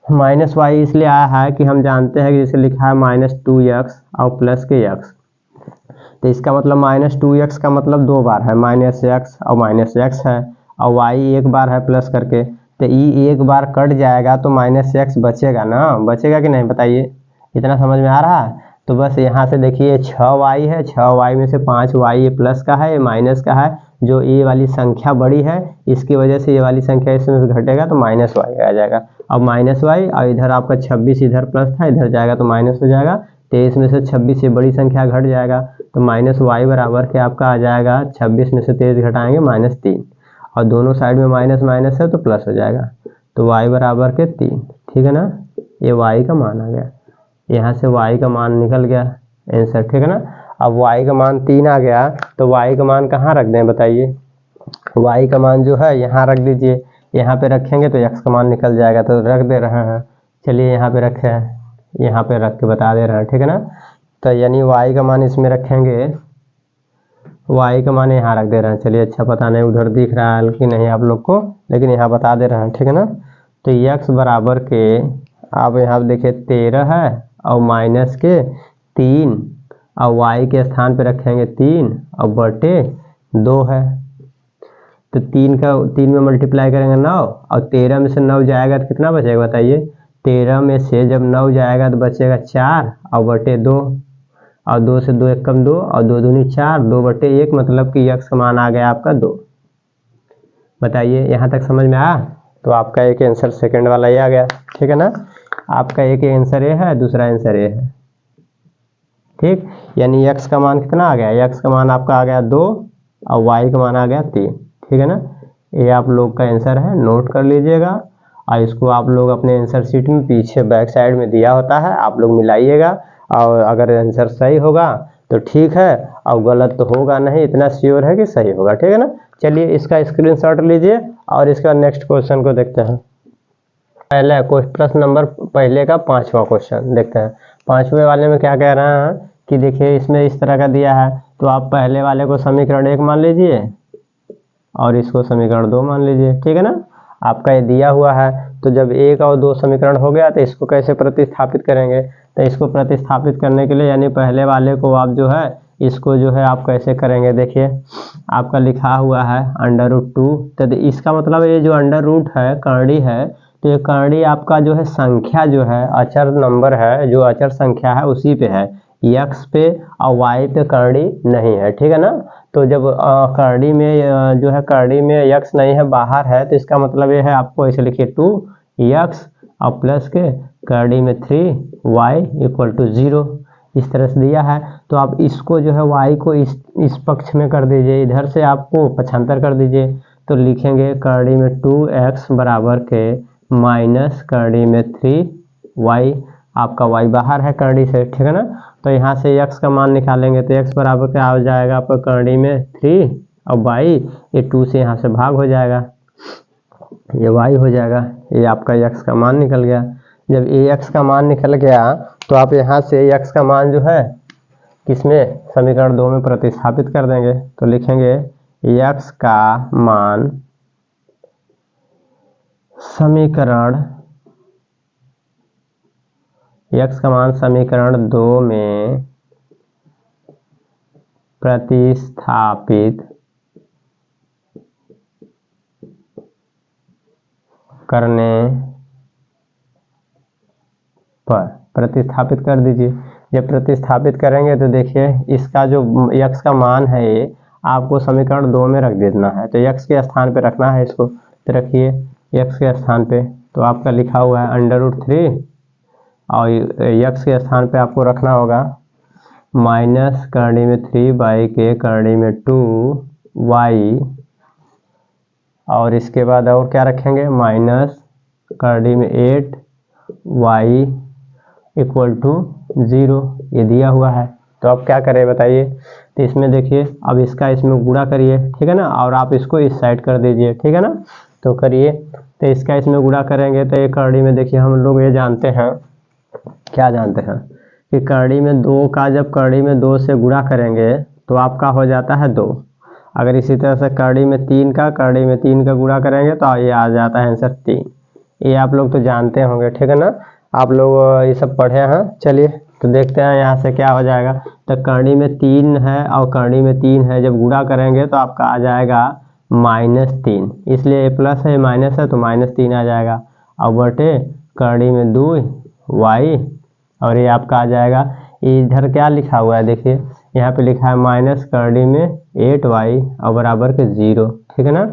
माइनस वाई इसलिए आया है कि हम जानते हैं कि जैसे लिखा है -2x और प्लस के x, तो इसका मतलब -2x का मतलब 2 बार है, -x और -x है, और y एक बार है प्लस करके, तो ई एक बार कट जाएगा तो -x बचेगा ना, बचेगा कि नहीं बताइए, इतना समझ में आ रहा है। तो बस यहाँ से देखिए 6y है, 6y में से 5y ये प्लस का है, ये माइनस का है, जो ये वाली संख्या बड़ी है इसकी वजह से ये वाली संख्या इसमें से घटेगा तो -y आ जाएगा। अब -y और इधर आपका 26 इधर प्लस था, इधर जाएगा तो माइनस हो जाएगा, 23 में से 26 ये बड़ी संख्या घट जाएगा, तो -y बराबर के आपका आ जाएगा 26 में से 23 घटाएंगे -3, और दोनों साइड में माइनस माइनस है तो प्लस हो जाएगा, तो y बराबर के 3, ठीक है ना, ये y का मान आ गया, यहाँ से y का मान निकल गया आंसर, ठीक है ना। अब y का मान 3 आ गया तो y का मान कहाँ रख दें बताइए, y का मान जो है यहाँ रख दीजिए, यहाँ पे रखेंगे तो x का मान निकल जाएगा, तो रख दे रहे हैं, चलिए यहाँ पे रखे हैं, यहाँ पे रख के बता दे रहे हैं, ठीक है ना। तो यानी y का मान इसमें रखेंगे, y का मान यहाँ रख दे रहे हैं, चलिए अच्छा पता नहीं उधर दिख रहा है कि नहीं आप लोग को, लेकिन यहाँ बता दे रहे हैं, ठीक है ना। तो x बराबर के आप यहाँ देखिए 13 है और माइनस के 3, और y के स्थान पे रखेंगे 3 और बटे 2 है, तो 3 में मल्टीप्लाई करेंगे 9, और 13 में से 9 जाएगा तो कितना बचेगा बताइए, 13 में से जब 9 जाएगा तो बचेगा 4 और बटे 2, और 2 से 2 एक कम 2 और 2 दूनी 4, 2 बटे 1, मतलब कि x का मान आ गया आपका 2। बताइए यहाँ तक समझ में आया, तो आपका एक आंसर सेकंड वाला ये आ गया, ठीक है ना। आपका एक आंसर ये है, दूसरा आंसर ये है, ठीक, यानी x का मान कितना आ गया, x का मान आपका आ गया 2 और y का मान आ गया 3, ठीक है ना। ये आप लोग का आंसर है, नोट कर लीजिएगा, और इसको आप लोग अपने आंसर शीट में पीछे बैक साइड में दिया होता है, आप लोग मिलाइएगा, और अगर आंसर सही होगा तो ठीक है, और गलत तो होगा नहीं, इतना श्योर है कि सही होगा, ठीक है ना। चलिए इसका स्क्रीनशॉट लीजिए और इसका नेक्स्ट क्वेश्चन को देखते हैं। पहले प्रश्न नंबर पहले का 5वां क्वेश्चन देखते हैं। 5वें वाले में क्या कह रहे हैं कि देखिए इसमें इस तरह का दिया है, तो आप पहले वाले को समीकरण 1 मान लीजिए और इसको समीकरण 2 मान लीजिए, ठीक है ना। आपका ये दिया हुआ है, तो जब 1 और 2 समीकरण हो गया तो इसको कैसे प्रतिस्थापित करेंगे, तो इसको प्रतिस्थापित करने के लिए यानी पहले वाले को आप जो है इसको जो है आप कैसे करेंगे, देखिए आपका लिखा हुआ है √2, तो इसका मतलब ये जो √ है करड़ी है, तो ये करड़ी आपका जो है संख्या जो है अचर नंबर है, जो अचर संख्या है उसी पे है, x पे और y पे करड़ी नहीं है, ठीक है ना। तो जब करड़ी में जो है करड़ी में x नहीं है बाहर है, तो इसका मतलब ये है आपको ऐसे लिखिए 2x और प्लस के करड़ी में 3y = 0, इस तरह से दिया है। तो आप इसको जो है y को इस पक्ष में कर दीजिए, इधर से आपको पक्षांतर कर दीजिए, तो लिखेंगे करड़ी में 2x बराबर के माइनस करड़ी में 3y, आपका y बाहर है करड़ी से, ठीक है ना। तो यहाँ से x का मान निकालेंगे तो x बराबर क्या हो जाएगा आपका करड़ी में 3 और y, ये 2 से यहाँ से भाग हो जाएगा, ये y हो जाएगा, ये आपका x का मान निकल गया। जब ये x का मान निकल गया तो आप यहाँ से x का मान जो है किसमें समीकरण 2 में प्रतिस्थापित कर देंगे, तो लिखेंगे x का मान समीकरण 2 में प्रतिस्थापित करने पर प्रतिस्थापित कर दीजिए। जब प्रतिस्थापित करेंगे तो देखिए इसका जो x का मान है ये आपको समीकरण 2 में रख देना है, तो x के स्थान पे रखना है इसको, तो रखिए x के स्थान पे, तो आपका लिखा हुआ है √3 और x के स्थान पे आपको रखना होगा माइनस करड़ी में 3 के करड़ी में 2y, और इसके बाद और क्या रखेंगे माइनस करड़ी में 8y = 0, ये दिया हुआ है। तो अब क्या करें बताइए, तो इसमें देखिए अब इसमें गुणा करिए, ठीक है ना, और आप इसको इस साइड कर दीजिए, ठीक है ना। तो करिए, तो इसका इसमें गुणा करेंगे तो ये करड़ी में देखिए हम लोग ये जानते हैं, क्या जानते हैं कि करड़ी में 2 का जब करड़ी में 2 से गुणा करेंगे तो आपका हो जाता है 2। अगर इसी तरह से करड़ी में 3 का गुणा करेंगे तो ये आ जाता है आंसर 3। ये आप लोग तो जानते होंगे, ठीक है ना, आप लोग ये सब पढ़े हैं। चलिए तो देखते हैं यहाँ से क्या हो जाएगा। तो करनी में 3 है और करनी में 3 है, जब गुणा करेंगे तो आपका आ जाएगा -3, इसलिए ये प्लस है माइनस है तो -3 आ जाएगा। और बटे करनी में 2 y और ये आपका आ जाएगा, इधर क्या लिखा हुआ है देखिए, यहाँ पे लिखा है माइनस करनी में 8y और बराबर के 0, ठीक है ना।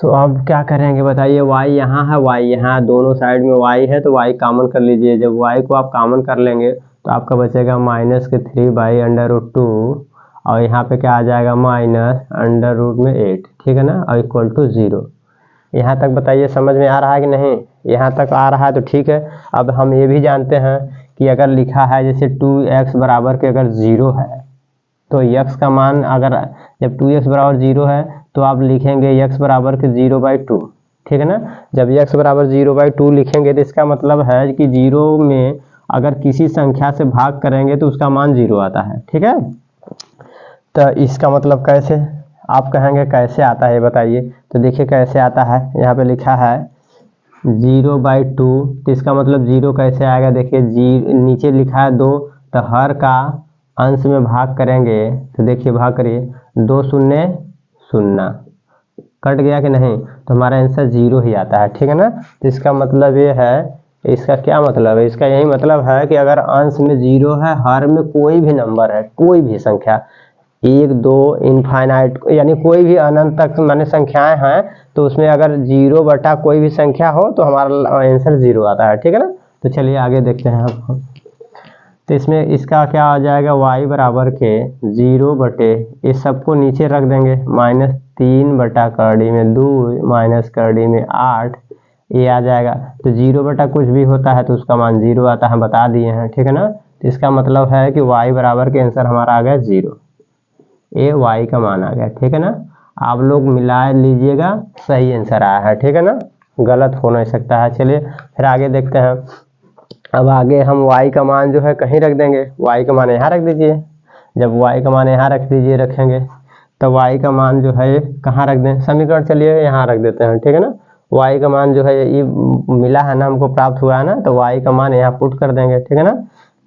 तो अब क्या करेंगे बताइए, y यहाँ है, y यहाँ, दोनों साइड में y है तो y कॉमन कर लीजिए। जब y को आप कॉमन कर लेंगे तो आपका बचेगा -3/√2 और यहाँ पे क्या आ जाएगा -√8, ठीक है ना, और इक्वल टू 0। यहाँ तक बताइए समझ में आ रहा है कि नहीं? यहाँ तक आ रहा है तो ठीक है। अब हम ये भी जानते हैं कि अगर लिखा है जैसे 2x बराबर के अगर 0 है तो x का मान अगर जब 2x बराबर 0 है तो आप लिखेंगे x बराबर के 0/2, ठीक है ना। जब x बराबर 0/2 लिखेंगे तो इसका मतलब है कि 0 में अगर किसी संख्या से भाग करेंगे तो उसका मान 0 आता है, ठीक है। तो इसका मतलब कैसे, आप कहेंगे कैसे आता है बताइए, तो देखिए कैसे आता है। यहाँ पे लिखा है 0/2, तो इसका मतलब 0 कैसे आएगा, देखिए नीचे लिखा है 2, तो हर का अंश में भाग करेंगे तो देखिए भाग करिए, 2 शून्य 0 कट गया कि नहीं, तो हमारा आंसर 0 ही आता है, ठीक है ना। तो इसका मतलब ये है, इसका क्या मतलब है, इसका यही मतलब है कि अगर अंश में 0 है, हर में कोई भी नंबर है, कोई भी संख्या 1 2 इनफाइनाइट यानी कोई भी अनंत तक माने संख्याएं हैं, तो उसमें अगर 0 बटा कोई भी संख्या हो तो हमारा आंसर 0 आता है, ठीक है ना। तो चलिए आगे देखते हैं हम। तो इसमें इसका क्या आ जाएगा, y बराबर के 0 बटे, इस सबको नीचे रख देंगे, -3 बटा करनी में 2 माइनस करनी में 8, ये आ जाएगा। तो 0 बटा कुछ भी होता है तो उसका मान 0 आता है, बता दिए हैं, ठीक है ना। तो इसका मतलब है कि y बराबर के आंसर हमारा आ गया 0, ये y का मान आ गया, ठीक है ना। आप लोग मिला लीजिएगा, सही आंसर आया है, ठीक है ना, गलत हो नहीं सकता है। चलिए फिर आगे देखते हैं। अब आगे हम y का मान जो है कहीं रख देंगे, y का मान यहाँ रख दीजिए। जब y का मान यहाँ रख दीजिए रखेंगे तो y का मान जो है कहाँ रख दें, समीकरण चलिए यहाँ रख देते हैं, ठीक है ना। y का मान जो है ये मिला है ना, हमको प्राप्त हुआ है ना, तो y का मान यहाँ पुट कर देंगे, ठीक है ना।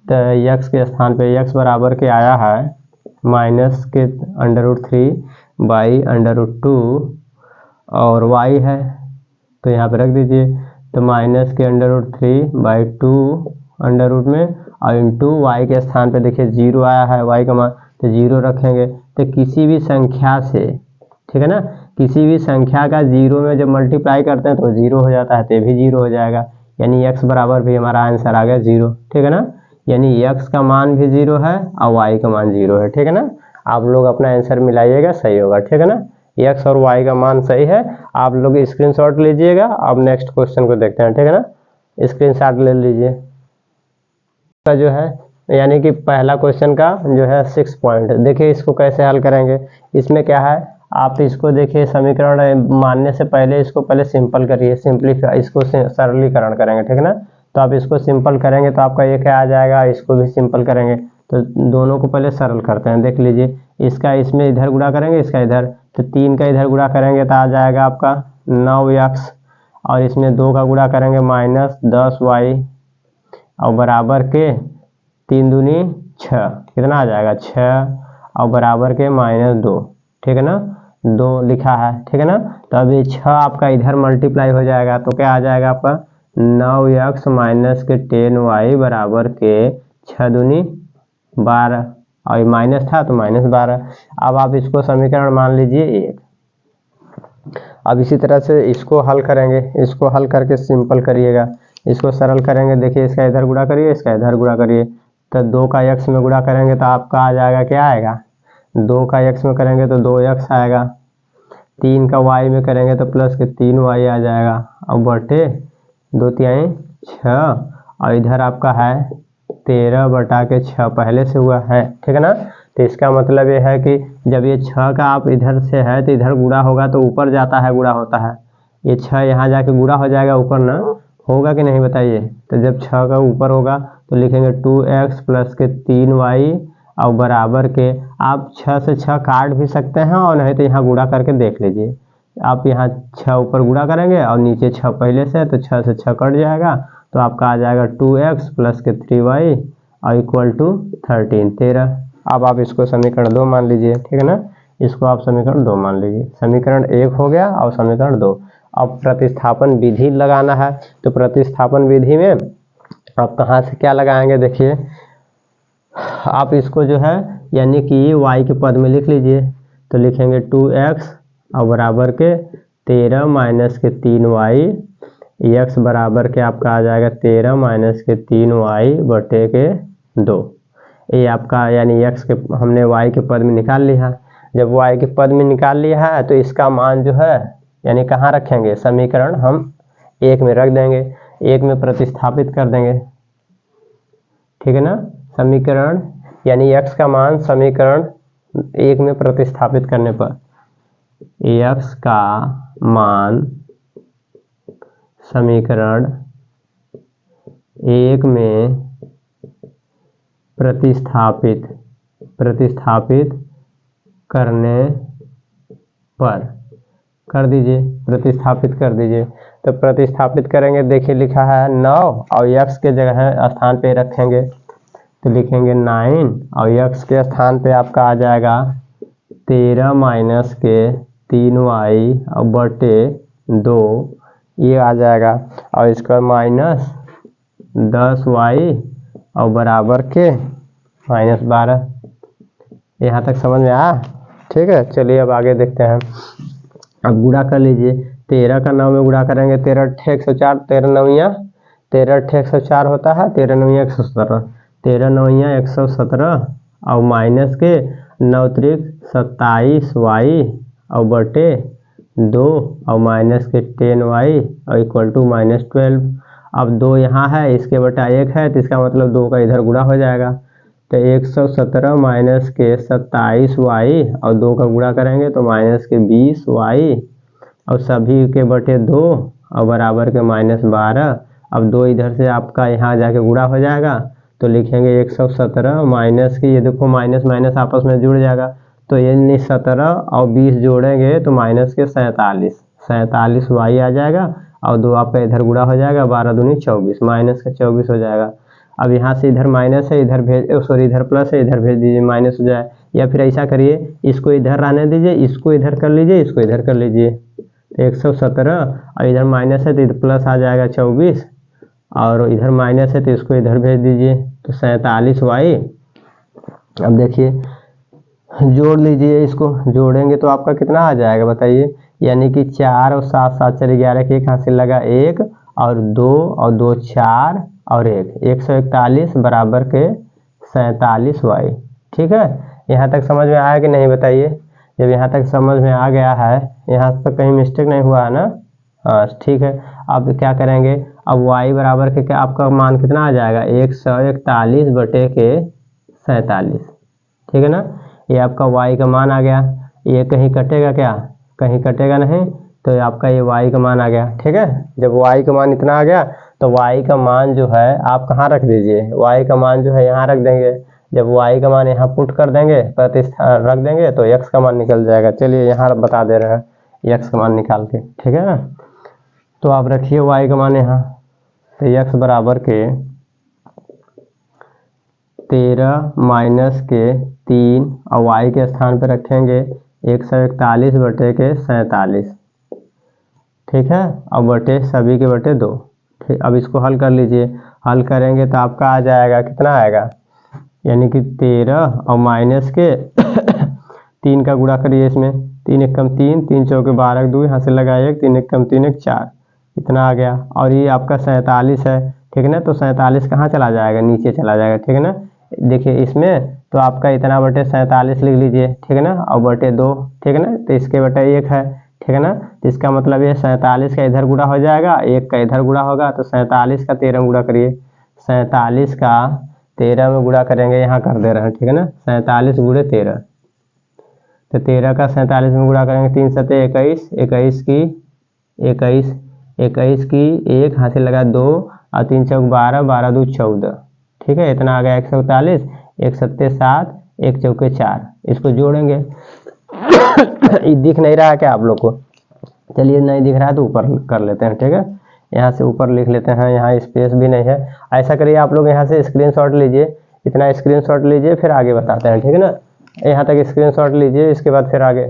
तो x के स्थान पे x बराबर के आया है -√3/√2 और y है तो यहाँ पे रख दीजिए, तो -√3/2 अंडर रूट में और इंटू y के स्थान पे देखिए 0 आया है, y का मान, तो 0 रखेंगे। तो किसी भी संख्या से, ठीक है ना, किसी भी संख्या का 0 में जब मल्टीप्लाई करते हैं तो 0 हो जाता है, तो ये भी 0 हो जाएगा, यानी x बराबर भी हमारा आंसर आ गया 0, ठीक है ना। यानी x का मान भी 0 है और y का मान 0 है, ठीक है ना। आप लोग अपना आंसर मिलाइएगा, सही होगा, ठीक है ना। x और y का मान सही है, आप लोग स्क्रीनशॉट लीजिएगा। अब नेक्स्ट क्वेश्चन को देखते हैं, ठीक है ना, स्क्रीनशॉट ले लीजिए का जो है, यानी कि पहला क्वेश्चन का जो है 6 पॉइंट। देखिए इसको कैसे हल करेंगे। इसमें क्या है, आप इसको देखिए समीकरण मानने से पहले इसको पहले सिंपल करिए, सिंपलीफाई, इसको सरलीकरण करेंगे, ठीक है ना। तो आप इसको सिंपल करेंगे तो आपका ये क्या आ जाएगा, इसको भी सिंपल करेंगे, तो दोनों को पहले सरल करते हैं। देख लीजिए, इसका इसमें इधर गुणा करेंगे, इसका इधर, तो 3 का इधर गुणा करेंगे तो आ जाएगा आपका 9x और इसमें 2 का गुणा करेंगे -10y और बराबर के 3 दूनी 6, कितना आ जाएगा 6 और बराबर के -2, ठीक है ना, 2 लिखा है, ठीक है ना। तो अब ये 6 आपका इधर मल्टीप्लाई हो जाएगा तो क्या आ जाएगा आपका 9x माइनस के 10y बराबर के 6 दूनी 12 और ये माइनस था तो -12। अब आप इसको समीकरण मान लीजिए 1। अब इसी तरह से इसको हल करेंगे, इसको हल करके सिंपल करिएगा, इसको सरल करेंगे। देखिए इसका इधर गुणा करिए, इसका इधर गुणा करिए, तो 2 का x में गुणा करेंगे तो आपका आ जाएगा, क्या आएगा, 2 का x में करेंगे तो 2x आएगा, 3 का y में करेंगे तो प्लस के 3y आ जाएगा और बटे 2 3 6 और इधर आपका है 13 बटा के 6 पहले से हुआ है, ठीक है ना। तो इसका मतलब ये है कि जब ये 6 का आप इधर से है तो इधर गुणा होगा तो ऊपर जाता है, गुणा होता है, ये 6 यहाँ जाके गुणा हो जाएगा, ऊपर ना होगा कि नहीं बताइए। तो जब 6 का ऊपर होगा तो लिखेंगे 2x प्लस के 3y और बराबर के, आप 6 से 6 काट भी सकते हैं और नहीं तो यहाँ गुणा करके देख लीजिए, आप यहाँ 6 ऊपर गुणा करेंगे और नीचे 6 पहले से है तो 6 से 6 कट जाएगा, तो आपका आ जाएगा 2x प्लस के 3y और इक्वल टू 13। अब आप इसको समीकरण 2 मान लीजिए, ठीक है ना। इसको आप समीकरण 2 मान लीजिए, समीकरण 1 हो गया और समीकरण 2। अब प्रतिस्थापन विधि लगाना है, तो प्रतिस्थापन विधि में आप कहाँ से क्या लगाएंगे, देखिए आप इसको जो है यानी कि y के पद में लिख लीजिए, तो लिखेंगे 2x और बराबर के 13 माइनस के 3y, x बराबर के आपका आ जाएगा 13 माइनस के 3y बटे के 2। ये आपका यानी x के हमने y के पद में निकाल लिया। जब y के पद में निकाल लिया है तो इसका मान जो है यानी कहाँ रखेंगे, समीकरण हम 1 में रख देंगे, 1 में प्रतिस्थापित कर देंगे, ठीक है ना। समीकरण यानी x का मान समीकरण 1 में प्रतिस्थापित करने पर x का मान समीकरण 1 में प्रतिस्थापित करने पर कर दीजिए, प्रतिस्थापित कर दीजिए। तो प्रतिस्थापित करेंगे, देखिए लिखा है 9 और x के जगह स्थान पे रखेंगे तो लिखेंगे 9 और x के स्थान पे आपका आ जाएगा 13 माइनस के 3y और बटे 2, ये आ जाएगा। और इसका माइनस 10y और बराबर के -12। यहाँ तक समझ में आया, ठीक है। चलिए अब आगे देखते हैं। अब गुणा कर लीजिए, 13 का 9 में गुणा करेंगे, 13 × 104, 13 9 × 104 होता है, 13 9 117, 13 9 117 और माइनस के 9 त्रिक 27y और बटे 2 और माइनस के 10y और इक्वल टू -12। अब 2 यहाँ है, इसके बटा 1 है, तो इसका मतलब 2 का इधर गुणा हो जाएगा, तो 117 माइनस के 27y और 2 का गुणा करेंगे तो माइनस के 20y और सभी के बटे 2 और बराबर के -12। अब 2 इधर से आपका यहाँ जाके गुणा हो जाएगा, तो लिखेंगे 117 माइनस के, ये देखो माइनस माइनस आपस में जुड़ जाएगा, तो ये 17 और 20 जोड़ेंगे तो माइनस के 47y आ जाएगा और 2 आपका इधर गुणा हो जाएगा, 12 दूनी 24, माइनस का 24 हो जाएगा। अब यहाँ से इधर माइनस है, इधर इधर प्लस है, इधर भेज दीजिए, माइनस हो जाए। या फिर ऐसा करिए, इसको इधर आने दीजिए, इसको इधर कर लीजिए, इसको इधर कर लीजिए, 117 और इधर माइनस है तो इधर प्लस आ जाएगा 24 और इधर माइनस है तो इसको इधर भेज दीजिए, तो 47y। अब देखिए जोड़ लीजिए, इसको जोड़ेंगे तो आपका कितना आ जाएगा बताइए, यानी कि 4 और 7 7 4 11 के 1 हासिल लगा 1 और 2 और 2 4 और 1 141 बराबर के 47y। ठीक है, यहाँ तक समझ में आया कि नहीं बताइए। जब यहाँ तक समझ में आ गया है, यहाँ तक कहीं मिस्टेक नहीं हुआ है ना, हाँ ठीक है। अब क्या करेंगे, अब y बराबर के क्या आपका मान कितना आ जाएगा, 141 बटे के 47, ठीक है ना। ये आपका y का मान आ गया, ये कहीं कटेगा क्या, कहीं कटेगा नहीं, तो ये आपका ये y का मान आ गया। ठीक है, जब y का मान इतना आ गया तो y का मान जो है आप कहाँ रख दीजिए, y का मान जो है यहाँ रख देंगे। जब y का मान यहाँ पुट कर देंगे, प्रतिस्थान रख देंगे तो x का मान निकल जाएगा। चलिए यहाँ बता दे रहे हैं x का मान निकाल के, ठीक है ना। तो आप रखिए y का मान यहाँ, तो x बराबर के 13 माइनस के 3 और y के स्थान पर रखेंगे 141 बटे के 47, ठीक है, और बटे सभी के बटे 2। ठीक, अब इसको हल कर लीजिए, हल करेंगे तो आपका आ जाएगा, कितना आएगा, यानी कि 13 और माइनस के 3 का गुणा करिए इसमें, 3 1 कम 3, 3 चौके 12 2 यहाँ से लगा 1, 3 1 कम 3 1 4, इतना आ गया। और ये आपका 47 है, ठीक है ना, तो 47 कहाँ चला जाएगा, नीचे चला जाएगा, ठीक है ना। देखिए इसमें तो आपका इतना बटे 47 लिख लीजिए, ठीक है ना, और बटे 2, ठीक है ना, तो इसके बटे 1 है, ठीक है ना। तो इसका मतलब ये 47 का इधर गुणा हो जाएगा, 1 का इधर गुणा होगा, तो 47 का 13 में गुणा करिए, 47 का 13 में गुणा करेंगे, यहाँ कर दे रहे हैं, ठीक है ना, 47 गुणे 13, तो 13 का 47 में गुणा करेंगे, 3 7 21, 21 की 1 हासिल लगा 2 और 3 चौक 12, 12 2 14, ठीक है, इतना आ गया 141, 1 7 7, 1 चौके 4, इसको जोड़ेंगे। ये दिख नहीं रहा है क्या आप लोग को, चलिए नहीं दिख रहा है तो ऊपर कर लेते हैं, ठीक है। यहाँ से ऊपर लिख लेते हैं, यहाँ स्पेस भी नहीं है। ऐसा करिए आप लोग यहाँ से स्क्रीनशॉट लीजिए, इतना स्क्रीनशॉट लीजिए, फिर आगे बताते हैं, ठीक है ना। यहाँ तक स्क्रीनशॉट लीजिए, इसके बाद फिर आगे,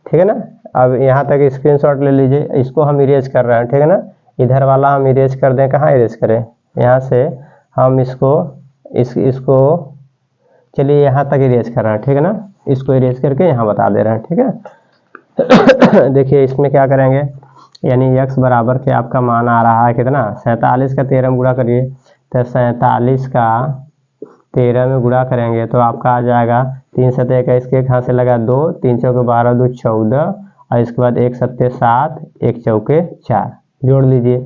ठीक है ना। अब यहाँ तक स्क्रीनशॉट ले लीजिए, इसको हम इरेज कर रहे हैं, ठीक है ना। इधर वाला हम इरेज कर दें, कहाँ इरेज करें, यहाँ से हम इसको चलिए यहाँ तक इरेज कर रहे हैं, ठीक है ना। इसको इरेज करके यहाँ बता दे रहे हैं, ठीक है। देखिए इसमें क्या करेंगे, यानी x बराबर के आपका मान आ रहा है कितना, 47 का 13 में गुणा करिए, तो 47 का 13 में गुणा करेंगे तो आपका आ जाएगा 3 7 21 के, यहाँ से लगा 2, 3 चौके 12, 2 14, और इसके बाद 1 7 7, 1 चौके 4, जोड़ लीजिए।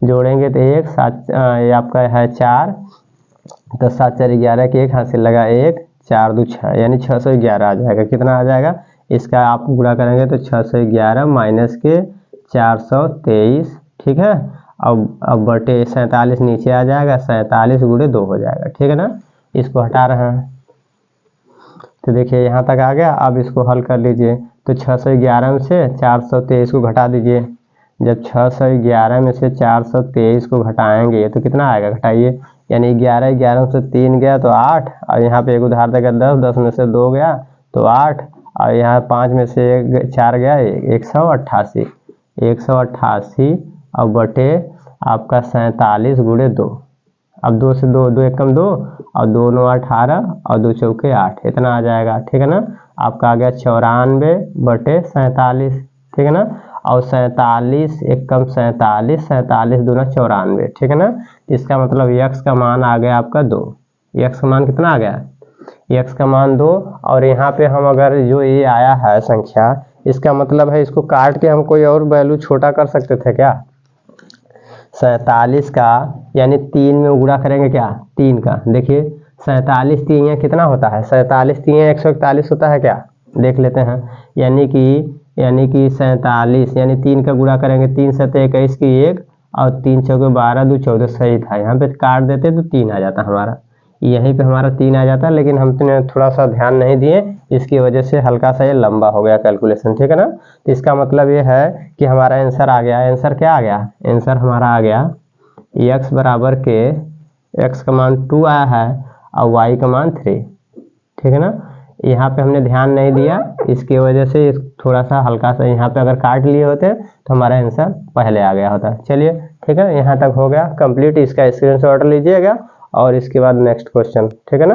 जोड़ेंगे तो 1 7 ये आपका है 4, तो 7 4 11 के, 1 हाथ से लगा 1, 4 2 6, यानी 611 आ जाएगा। कितना आ जाएगा, इसका आप गुणा करेंगे तो 611 माइनस के 423, ठीक है। अब बटे 47 नीचे आ जाएगा, 47 गुणे 2 हो जाएगा, ठीक है ना। इसको हटा रहे हैं, तो देखिए यहाँ तक आ गया। अब इसको हल कर लीजिए, तो 611 में से 423 को घटा दीजिए। जब 611 में से 423 को घटाएंगे तो कितना आएगा, घटाइए, यानी 11 11 से 3 गया तो 8, और यहाँ पे एक उधार देगा 10, 10 में से 2 गया तो 8, और यहाँ 5 में से 4 गया 188, 188 और बटे आपका 47 गुणे 2। अब 2 से 2, 2 1 कम 2, और 2 9 18, और 2 चौके 8, इतना आ जाएगा, ठीक है ना। आपका आ गया 94 बटे 47, ठीक है ना। और 47 1 कम 47, 47 दूना 94, ठीक है ना। इसका मतलब x का मान आ गया आपका 2। x का मान कितना आ गया, x का मान 2। और यहाँ पे हम अगर जो ये आया है संख्या, इसका मतलब है इसको काट के हम कोई और वैल्यू छोटा कर सकते थे क्या। 47 का यानी 3 में गुणा करेंगे क्या, 3 का, देखिए 47 3 कितना होता है, 47 3 141 होता है क्या, देख लेते हैं। यानी कि 47 यानी 3 का गुणा करेंगे, 3 7 21 की 1, और 3 चौके 12 2 14, सही था। यहाँ पे काट देते तो 3 आ जाता हमारा, यहीं पे हमारा 3 आ जाता, लेकिन हमने थोड़ा सा ध्यान नहीं दिए, इसकी वजह से हल्का सा ये लंबा हो गया कैलकुलेशन, ठीक है ना। तो इसका मतलब ये है कि हमारा आंसर आ गया। आंसर क्या आ गया, आंसर हमारा आ गया x बराबर के, x का मान 2 आया है और y का मान 3, ठीक है ना। यहाँ पे हमने ध्यान नहीं दिया, इसकी वजह से थोड़ा सा हल्का सा यहाँ पे अगर काट लिए होते तो हमारा आंसर पहले आ गया होता। चलिए ठीक है, यहाँ तक हो गया कंप्लीट। इसका स्क्रीनशॉट लीजिएगा और इसके बाद नेक्स्ट क्वेश्चन, ठीक है ना।